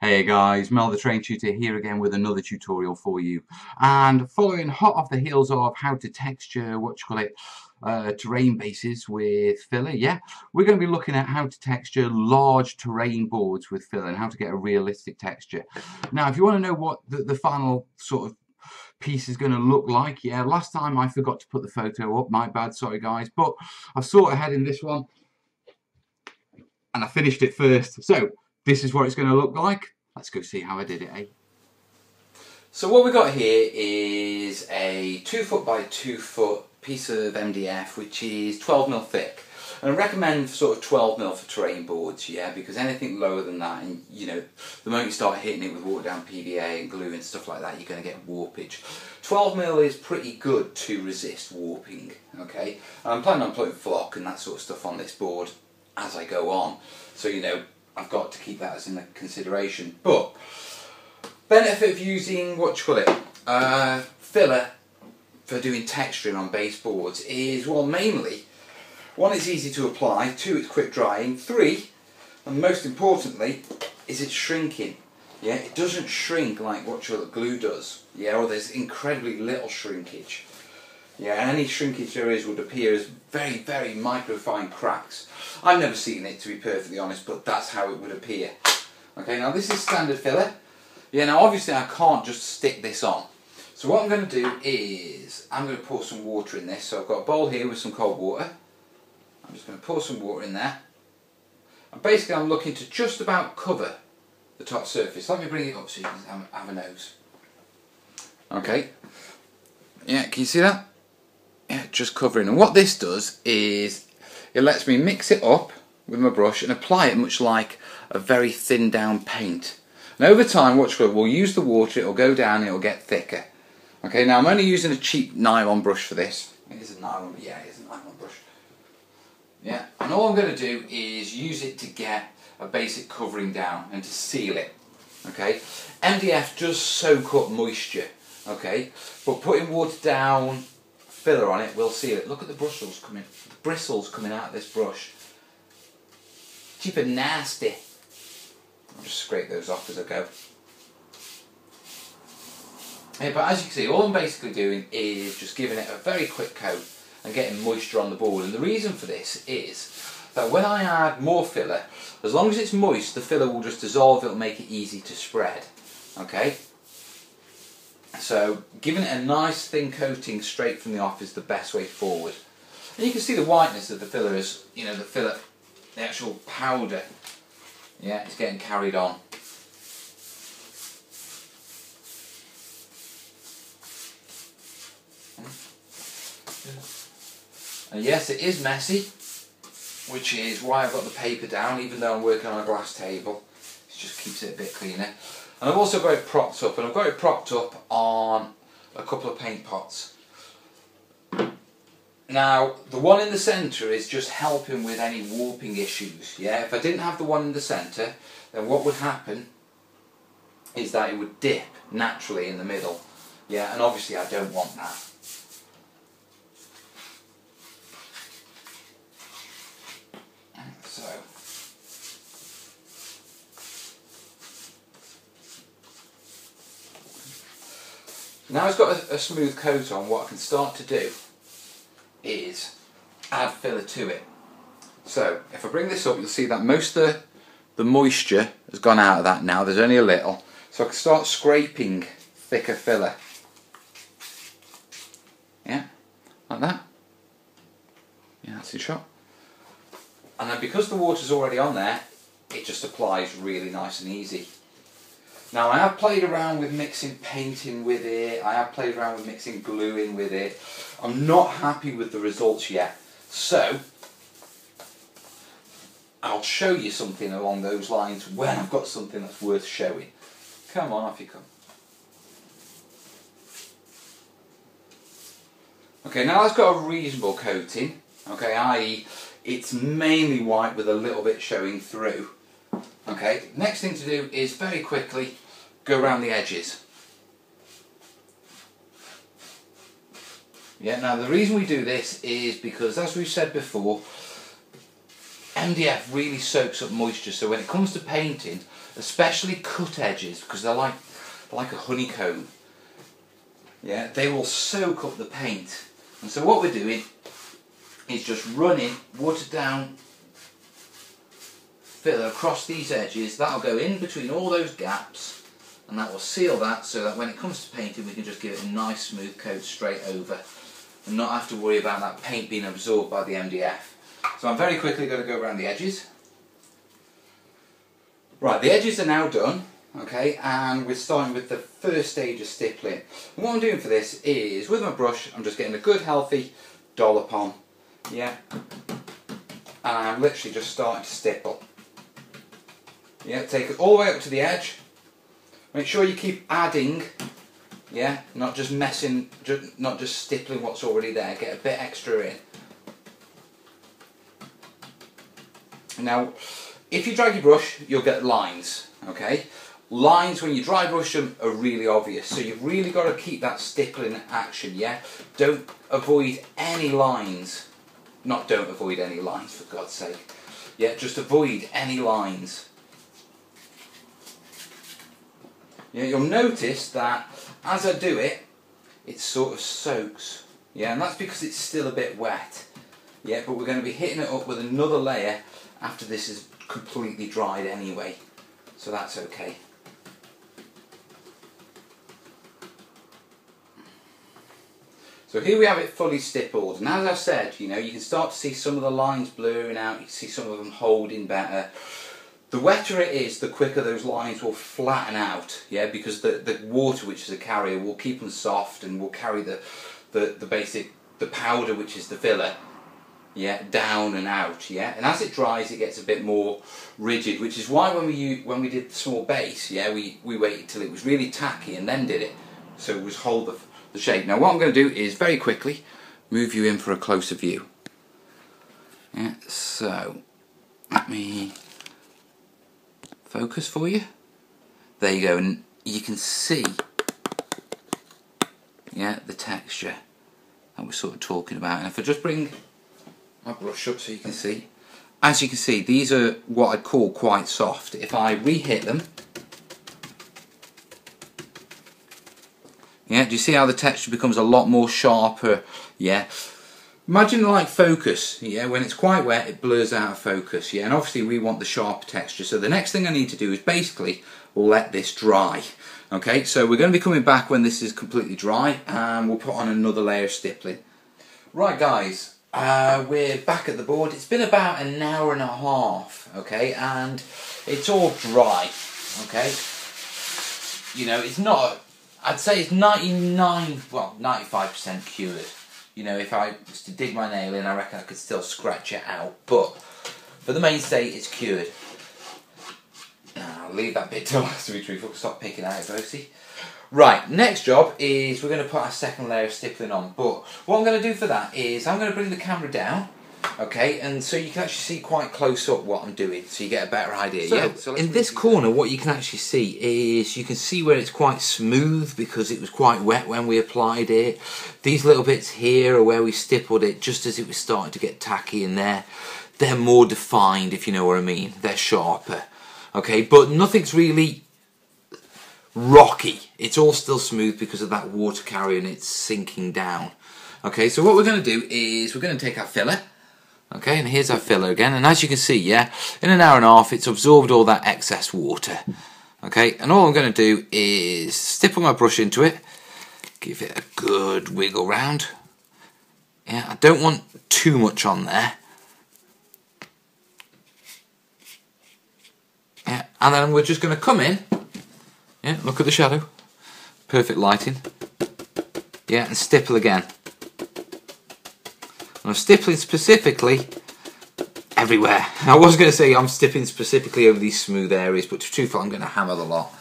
Hey guys, Mel the Train Tutor here again with another tutorial for you. And following hot off the heels of how to texture, terrain bases with filler, we're going to be looking at how to texture large terrain boards with filler and how to get a realistic texture. Now, if you want to know what the final sort of piece is going to look like, last time I forgot to put the photo up, my bad, sorry guys, but I've sort ahead in this one and I finished it first. So this is what it's going to look like. Let's go see how I did it, eh? So what we've got here is a 2 foot by 2 foot piece of MDF which is 12mm thick. And I recommend sort of 12mm for terrain boards, because anything lower than that, and the moment you start hitting it with watered down PVA and glue and stuff like that, you're going to get warpage. 12mm is pretty good to resist warping, okay? I'm planning on putting flock and that sort of stuff on this board as I go on, so I've got to keep that as in consideration. But benefit of using filler for doing texturing on base boards is, well, mainly, 1, it's easy to apply, 2, it's quick drying, 3, and most importantly, is it's shrinking. It doesn't shrink like glue does, or there's incredibly little shrinkage. Any shrinkage there is would appear as very, very microfine cracks. I've never seen it, to be perfectly honest, but that's how it would appear. Okay, now this is standard filler. Now obviously I can't just stick this on. So what I'm going to do is, I'm going to pour some water in this. So I've got a bowl here with some cold water. I'm just going to pour some water in there. And basically I'm looking to just about cover the top surface. Let me bring it up so you can have a nose. Okay. Can you see that? Just covering. And what this does is it lets me mix it up with my brush and apply it much like a very thin down paint. And over time, we'll use the water, it'll go down, it'll get thicker. Okay, now I'm only using a cheap nylon brush for this. It is a nylon, it is a nylon brush. And all I'm going to do is use it to get a basic covering down and to seal it. Okay, MDF does soak up moisture. Okay, but putting water down, filler on it will seal it. Look at the bristles coming out of this brush. Cheap and nasty. I'll just scrape those off as I go. But as you can see, all I'm basically doing is just giving it a very quick coat and getting moisture on the board. And the reason for this is that when I add more filler, as long as it's moist, the filler will just dissolve, it'll make it easy to spread. Okay? So giving it a nice thin coating straight from the off is the best way forward. And you can see the whiteness of the filler is, the actual powder, it's getting carried on. And yes, it is messy, which is why I've got the paper down, even though I'm working on a glass table. It just keeps it a bit cleaner. And I've also got it propped up, and I've got it propped up on a couple of paint pots. Now, the one in the centre is just helping with any warping issues. If I didn't have the one in the centre, then what would happen is that it would dip naturally in the middle. And obviously I don't want that. So, now it's got a smooth coat on, what I can start to do is add filler to it. So if I bring this up, you'll see that most of the moisture has gone out of that now. There's only a little. So I can start scraping thicker filler. Like that. That's in shot. And then because the water's already on there, it just applies really nice and easy. Now I have played around with mixing painting with it, I have played around with mixing gluing with it. I'm not happy with the results yet, so I'll show you something along those lines when I've got something that's worth showing. Come on, off you come. Okay, now it's got a reasonable coating, okay, i.e. it's mainly white with a little bit showing through. Okay, next thing to do is very quickly go around the edges. Now the reason we do this is because, as we've said before, MDF really soaks up moisture, so when it comes to painting, especially cut edges, because they're like a honeycomb, yeah, they will soak up the paint. And so what we're doing is just running watered down filler across these edges. That'll go in between all those gaps, and that will seal that, so that when it comes to painting we can just give it a nice smooth coat straight over and not have to worry about that paint being absorbed by the MDF. So I'm very quickly going to go around the edges. Right, the edges are now done, okay, and we're starting with the first stage of stippling. And what I'm doing for this is, with my brush, I'm just getting a good healthy dollop on, yeah, and I'm literally just starting to stipple. Yeah, take it all the way up to the edge. Make sure you keep adding, yeah, not just not just stippling what's already there. Get a bit extra in. Now, if you drag your brush, you'll get lines, okay? Lines, when you dry brush them, are really obvious, so you've really got to keep that stippling action, yeah? Don't avoid any lines. Don't avoid any lines, for God's sake. Yeah, just avoid any lines. Yeah, you'll notice that as I do it, it sort of soaks. Yeah, and that's because it's still a bit wet. Yeah, but we're going to be hitting it up with another layer after this is completely dried anyway. So that's okay. So here we have it fully stippled, and as I said, you know, you can start to see some of the lines blurring out, you can see some of them holding better. The wetter it is, the quicker those lines will flatten out, yeah, because the water, which is a carrier, will keep them soft and will carry the powder, which is the filler, yeah, down and out, yeah, and as it dries it gets a bit more rigid, which is why when we did the small base, yeah, we waited till it was really tacky and then did it, so it was hold the shape. Now what I'm going to do is very quickly move you in for a closer view. Yeah, so let me focus for you. There you go, and you can see, yeah, the texture that we're sort of talking about. And if I just bring my brush up so you can see, as you can see, these are what I'd call quite soft. If I re-hit them, yeah, do you see how the texture becomes a lot more sharper? Yeah. Imagine like focus, yeah, when it's quite wet it blurs out of focus, yeah, and obviously we want the sharp texture, so the next thing I need to do is basically let this dry. Okay, so we're going to be coming back when this is completely dry and we'll put on another layer of stippling. Right guys, we're back at the board. It's been about an hour and a half, okay, and it's all dry, okay. You know, it's not, I'd say it's 95% cured. You know, if I was to dig my nail in, I reckon I could still scratch it out. But for the mainstay, it's cured. I'll leave that bit to us, to be truthful. Stop picking out, Bosie. Right, next job is we're going to put our second layer of stippling on. But what I'm going to do for that is I'm going to bring the camera down, okay, and so you can actually see quite close up what I'm doing, so you get a better idea. So in this corner, what you can actually see is you can see where it's quite smooth because it was quite wet when we applied it. These little bits here are where we stippled it just as it was starting to get tacky, and they're more defined, if you know what I mean. They're sharper, okay, but nothing's really rocky. It's all still smooth because of that water carrier and it's sinking down. Okay, so what we're going to do is we're going to take our filler. Okay, and here's our filler again, and as you can see, yeah, in an hour and a half it's absorbed all that excess water. Okay, and all I'm going to do is stipple my brush into it, give it a good wiggle round. Yeah, I don't want too much on there. Yeah, and then we're just going to come in, yeah, look at the shadow, perfect lighting, yeah, and stipple again. I'm stippling specifically everywhere. I was going to say I'm stippling specifically over these smooth areas, but to be truthful, I'm going to hammer the lot.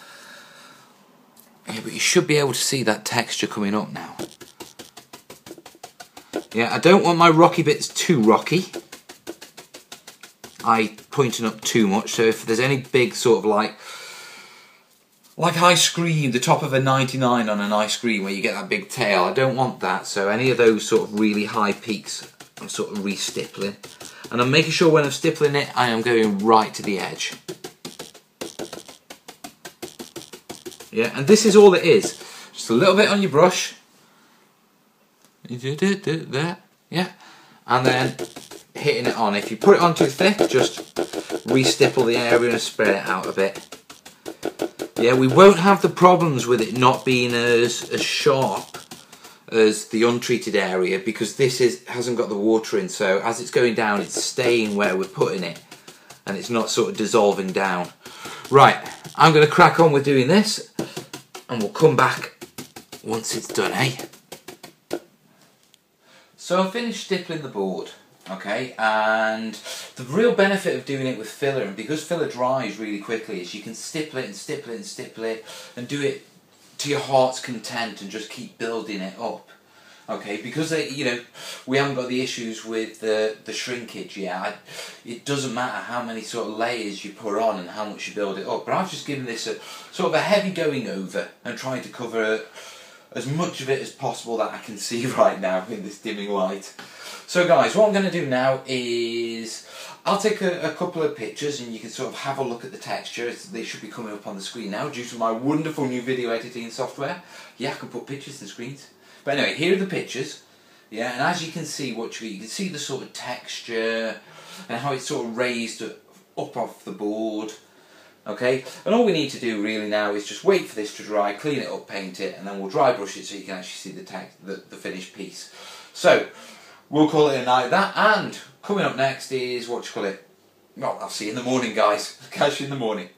Yeah, but you should be able to see that texture coming up now. Yeah, I don't want my rocky bits too rocky. Pointing up too much, so if there's any big sort of like ice cream, the top of a 99 on an ice cream where you get that big tail, I don't want that, so any of those sort of really high peaks I'm sort of re-stippling. And I'm making sure when I'm stippling it, I am going right to the edge. Yeah, and this is all it is. Just a little bit on your brush. There, yeah. And then hitting it on. If you put it on too thick, just re-stipple the area and spread it out a bit. Yeah, we won't have the problems with it not being as sharp as the untreated area, because this hasn't got the water in, so as it's going down it's staying where we're putting it and it's not sort of dissolving down. Right, I'm going to crack on with doing this and we'll come back once it's done, eh? So I've finished stippling the board, okay, and the real benefit of doing it with filler, and because filler dries really quickly, is you can stipple it and stipple it and stipple it and do it to your heart's content and just keep building it up, okay, because you know, we haven't got the issues with the shrinkage. Yeah, it doesn't matter how many sort of layers you put on and how much you build it up, but I've just given this a sort of a heavy going over and trying to cover as much of it as possible that I can see right now in this dimming light. So guys, what I'm going to do now is I'll take a couple of pictures and you can sort of have a look at the texture. They should be coming up on the screen now due to my wonderful new video editing software. Yeah, I can put pictures in screens. But anyway, here are the pictures. Yeah, and as you can see, you can see the sort of texture and how it's sort of raised up off the board. Okay, and all we need to do really now is just wait for this to dry, clean it up, paint it, and then we'll dry brush it so you can actually see the finished piece. So we'll call it a night at that, and coming up next is, what do you call it? Well, I'll see you in the morning, guys. Catch you in the morning.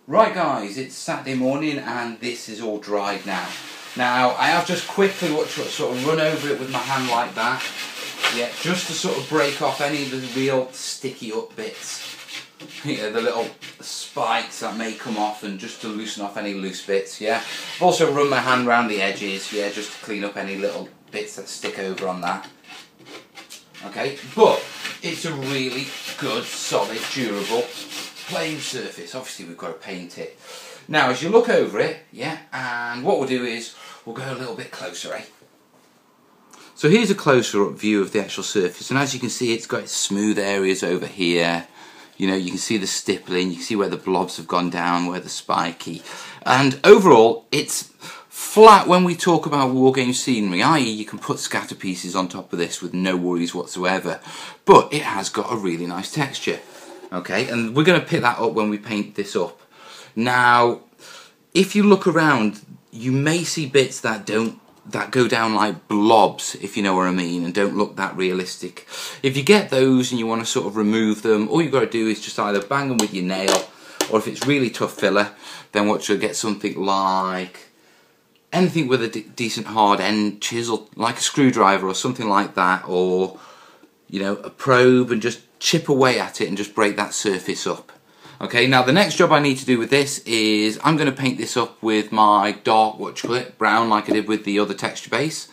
Right guys, it's Saturday morning and this is all dried now. Now I have just quickly sort of run over it with my hand like that. Yeah, just to sort of break off any of the real sticky up bits. You know, the little spikes that may come off, and just to loosen off any loose bits. Yeah, I've also run my hand around the edges, yeah, just to clean up any little bits that stick over on that. Okay, but it's a really good, solid, durable plain surface. Obviously we've got to paint it. Now as you look over it, yeah, and what we'll do is we'll go a little bit closer, eh? So here's a closer up view of the actual surface, and as you can see, it's got its smooth areas over here. You know, you can see the stippling, you can see where the blobs have gone down, where the spiky, and overall it's flat when we talk about wargame scenery, i.e. you can put scatter pieces on top of this with no worries whatsoever, but it has got a really nice texture, okay, and we're going to pick that up when we paint this up. Now if you look around, you may see bits that go down like blobs, if you know what I mean, and don't look that realistic. If you get those and you want to sort of remove them, all you've got to do is just either bang them with your nail, or if it's really tough filler, then what you'll get something like anything with a decent hard end, chisel, like a screwdriver or something like that, or you know, a probe, and just chip away at it and just break that surface up. Okay, now the next job I need to do with this is I'm going to paint this up with my dark, brown, like I did with the other texture base,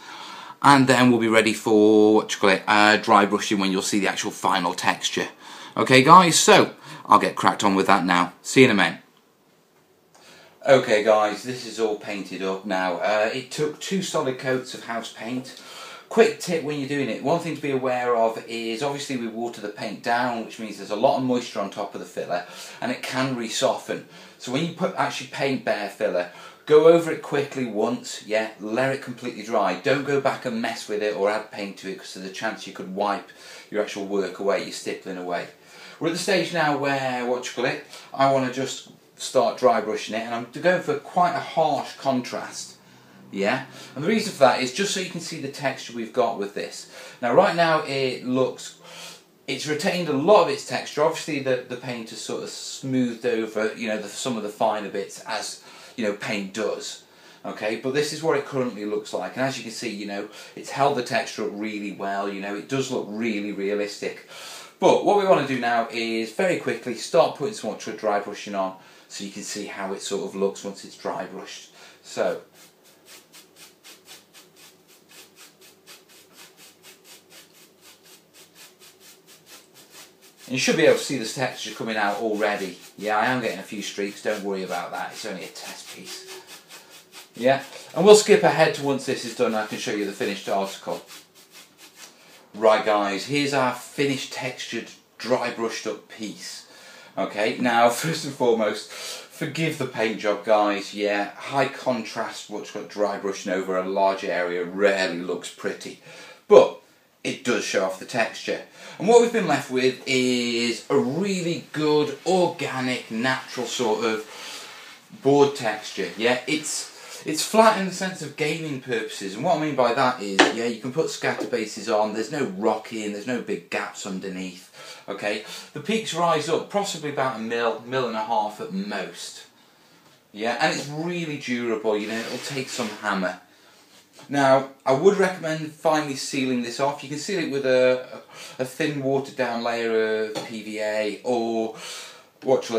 and then we'll be ready for, dry brushing when you'll see the actual final texture. Okay guys, so I'll get cracked on with that now. See you in a minute. Okay guys, this is all painted up now. It took 2 solid coats of house paint. Quick tip when you're doing it, one thing to be aware of is obviously we water the paint down, which means there's a lot of moisture on top of the filler and it can re-soften. So when you actually paint bare filler, go over it quickly once, yeah, let it completely dry. Don't go back and mess with it or add paint to it, because there's a chance you could wipe your actual work away, your stippling away. We're at the stage now where, I want to just start dry brushing it, and I'm going for quite a harsh contrast. Yeah, and the reason for that is just so you can see the texture we've got with this. Now right now it's retained a lot of its texture. Obviously the paint has sort of smoothed over, you know, some of the finer bits, as you know paint does. Okay, but this is what it currently looks like, and as you can see, you know, it's held the texture up really well. You know, it does look really realistic. But what we want to do now is very quickly start putting some more dry brushing on, so you can see how it sort of looks once it's dry brushed. So you should be able to see the texture coming out already. Yeah, I am getting a few streaks, don't worry about that, it's only a test piece. Yeah, and we'll skip ahead to once this is done, I can show you the finished article. Right guys, here's our finished textured dry brushed up piece. Okay, now first and foremost, forgive the paint job, guys. Yeah, high contrast, what's got dry brushing over a large area rarely looks pretty, but it does show off the texture. And what we've been left with is a really good, organic, natural sort of board texture. Yeah, it's flat in the sense of gaming purposes, and what I mean by that is, yeah, you can put scatter bases on, there's no rocking, there's no big gaps underneath. Okay, the peaks rise up possibly about a mil and a half at most. Yeah, and it's really durable, you know, it'll take some hammer. Now, I would recommend finally sealing this off. You can seal it with a thin watered down layer of PVA, or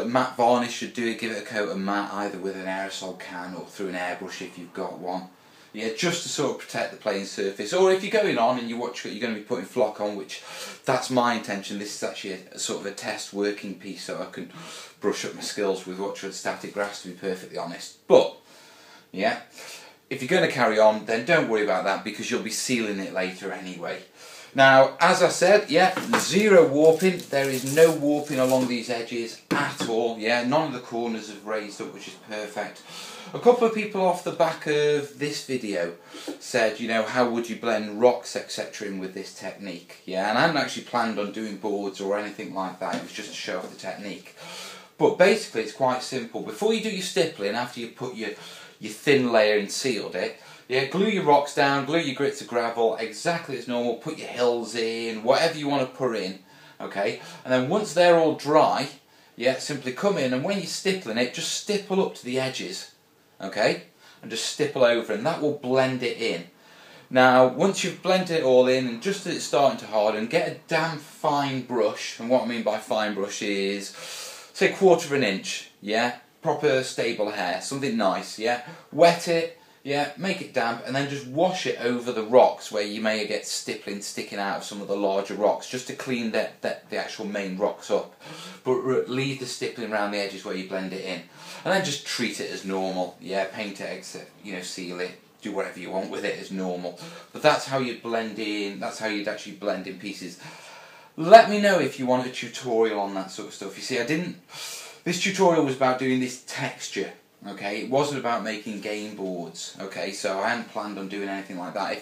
matte varnish should do it. Give it a coat of matte, either with an aerosol can or through an airbrush if you've got one. Yeah, just to sort of protect the playing surface. Or if you're going on and you're going to be putting flock on, which that's my intention. This is actually a sort of a test working piece, so I can brush up my skills with static grass, to be perfectly honest. But yeah, if you're going to carry on, then don't worry about that, because you'll be sealing it later anyway. Now, as I said, yeah, zero warping. There is no warping along these edges at all. Yeah, none of the corners have raised up, which is perfect. A couple of people off the back of this video said, you know, how would you blend rocks, etc. in with this technique? Yeah, and I hadn't actually planned on doing boards or anything like that. It was just to show off the technique. But basically, it's quite simple. Before you do your stippling, after you put your thin layer and sealed it, yeah, glue your rocks down, glue your grits of gravel, exactly as normal, put your hills in, whatever you want to put in, okay? And then once they're all dry, yeah, simply come in, and when you're stippling it, just stipple up to the edges, okay? And just stipple over, and that will blend it in. Now, once you've blended it all in, and just as it's starting to harden, get a damn fine brush, and what I mean by fine brush is, say, 1/4 of an inch, yeah? Proper stable hair, something nice, yeah? Wet it, yeah, make it damp, and then just wash it over the rocks where you may get stippling sticking out of some of the larger rocks, just to clean the actual main rocks up. But leave the stippling around the edges where you blend it in, and then just treat it as normal. Yeah, paint it, you know, seal it, do whatever you want with it as normal. But that's how you blend in. That's how you'd actually blend in pieces. Let me know if you want a tutorial on that sort of stuff. You see, this tutorial was about doing this texture. Okay, it wasn't about making game boards. Okay, so I hadn't planned on doing anything like that.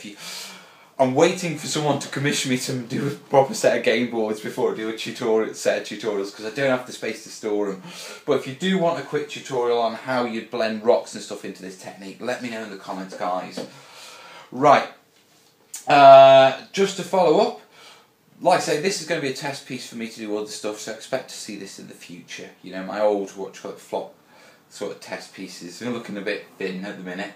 I'm waiting for someone to commission me to do a proper set of game boards before I do a set of tutorials, because I don't have the space to store them. But if you do want a quick tutorial on how you blend rocks and stuff into this technique, let me know in the comments, guys. Right, just to follow up, like I say, this is going to be a test piece for me to do other stuff, so expect to see this in the future. You know, my old flop sort of test pieces are looking a bit thin at the minute.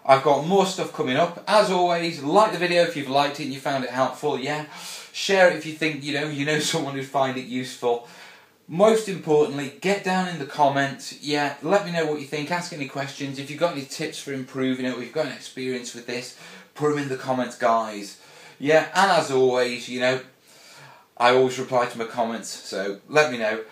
I've got more stuff coming up. As always, like the video if you've liked it and you found it helpful. Yeah, share it if you think you know someone who'd find it useful. Most importantly, get down in the comments. Yeah, let me know what you think. Ask any questions. If you've got any tips for improving it, or you've got an experience with this, put them in the comments, guys. Yeah, and as always, you know, I always reply to my comments, so let me know.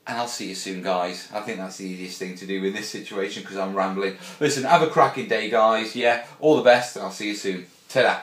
And I'll see you soon, guys. I think that's the easiest thing to do in this situation, because I'm rambling. Listen, have a cracking day, guys. Yeah, all the best, and I'll see you soon. Ta-da.